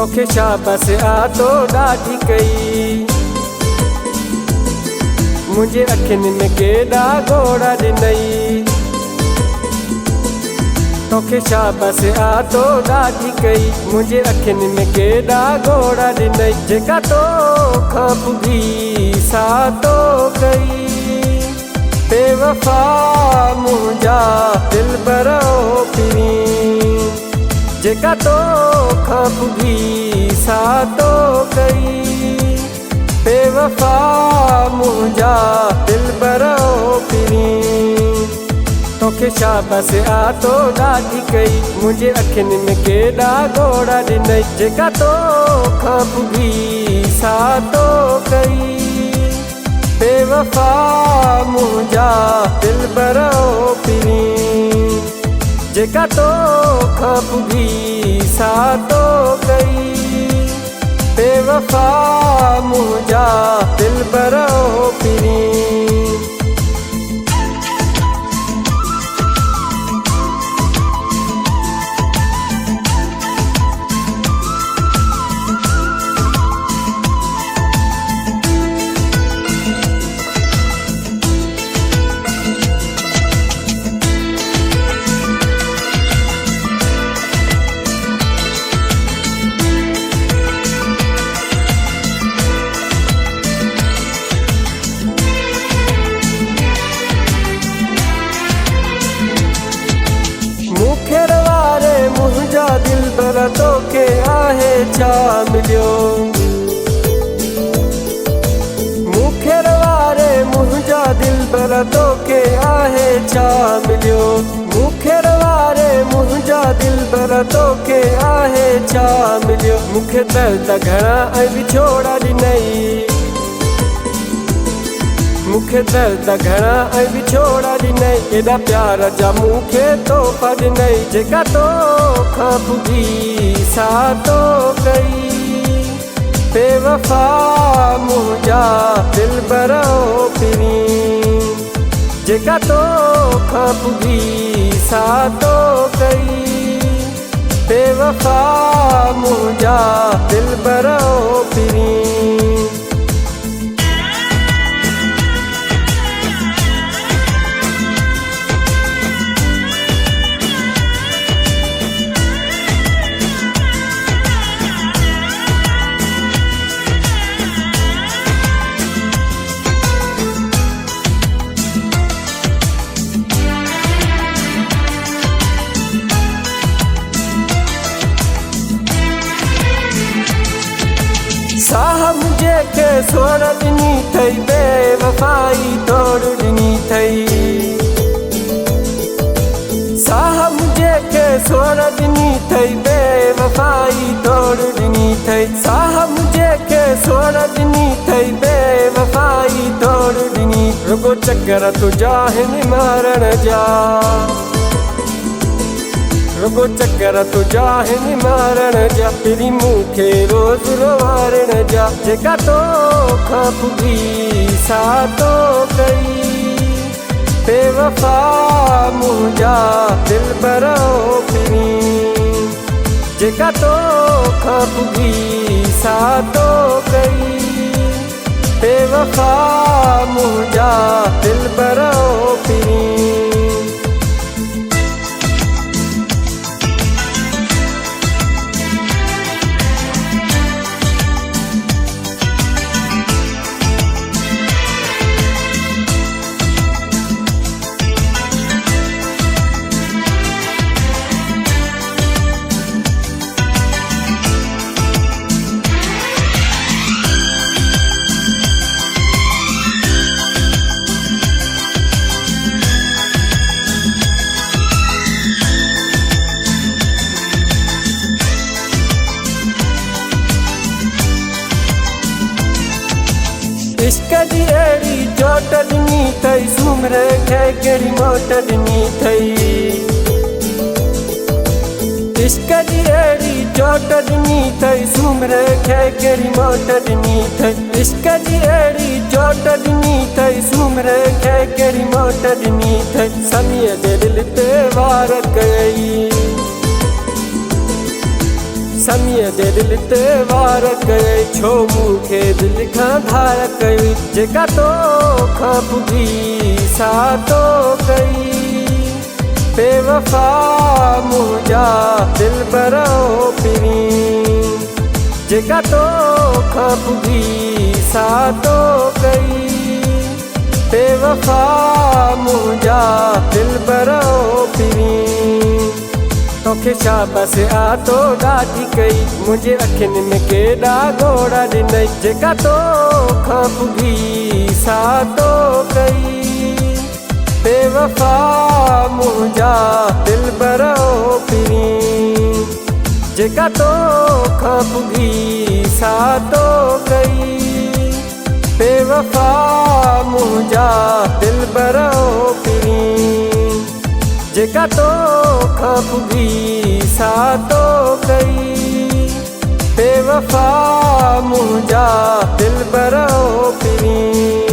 तोखे शाबस आतो ॾाढी कई। मुंहिंजे अखियुनि में केॾा घोड़ा ॾिनई। तोखे शाबस आतो ॾाढी कई। मुंहिंजे अखियुनि में केॾा घोड़ा ॾिनई। जेका तोखां पुगी सातो कई। बेवफा मुंहिंजा दिलबर पिरी। जेका तोखां पुगी सातो कई। बेवफा मुंहिंजा दिलबर पिरी। तोखे शाबस आतो ॾाढी कई। मुंहिंजे अखियुनि में केॾा घोड़ा ॾिनई। जेका तोखां पुगी सातो कई। बेवफा मुंहिंजा दिलबर पिरी। जेका तोखां पुगी सातो कई। बेवफा मुंहिंजा दिलबर पिरी। मुंहिंजा दिलबर तोखे आहे छा मिलियो। मुखेर वारे मुंहिंजा दिलबर तोखे आहे छा मिलियो। मुखेर वारे मुंहिंजा दिलबर तोखे आहे छा मिलियो। मूंखे दर्द घणा ऐं विछोड़ा ॾिनई। मूंखे दर्द घणा ऐं विछोड़ा ॾिनई। एॾा प्यार जा मूंखे तोहफ़ा ॾिनई। जेका तोखां पुगी सातो कई। बेवफा मुंहिंजा दिलबर पिरी। जेका तोखां पुगी सातो कई। बेवफा मुंहिंजा दिलबर पिरी। साहब जेके सोड़ ॾिनी अथई। बेवफाई तोड़ ॾिनी अथई। साहब जेके सोड़ ॾिनी अथई। बेवफाई तोड़ ॾिनी अथई। साहब जेके सोड़ ॾिनी अथई। बेवफाई तोड़ ॾिनी। रुगो चक्कर तुंहिंजा हिन मारण जा। रुगो चक्कर तुंहिंजा हिन मारण जा। पिरी मूंखे रोज़ रोवारण जा। जेका तोखां पुगी सातो कई। बेवफा मुंहिंजा दिलबर पिरी। जेका तोखां पुगी सातो कई। बेवफा मुंहिंजा दिलबर पिरी। इश्क जी अहिड़ी चोट ॾिनी अथई। सूमर खे कहिड़ी मोट ॾिनी अथई। इश्क जी अहिड़ी चोट ॾिनी अथई। सूमर खे कहिड़ी मोट ॾिनी अथई। इश्क जी अहिड़ी चोट ॾिनी अथई। सूमर खे कहिड़ी मोट ॾिनी अथई। समीअ जे दिलि ते वार कई। समीअ जे दिल ते वार कई छो मूंखे दिल खां धार कई जेका तोखां पुगी सातो कई बेवफा मुंहिंजा दिलबरो पिरी जेका तोखां पुगी सातो कई बेवफा मुंहिंजा दिलबरो पिरी तोखे शाबस आतो ॾाढी कई मुंहिंजे अखियुनि में केॾा घोड़ा ॾिनई जेका तोखां पुगी सातो कई बेवफा मुंहिंजा दिलबरो पिरी जेका तोखां पुगी सातो कई बेवफा मुंहिंजा दिलबरो पिरी जेका तोखां पुगी सातो कई बेवफा मुंहिंजा दिलबरो पिरी।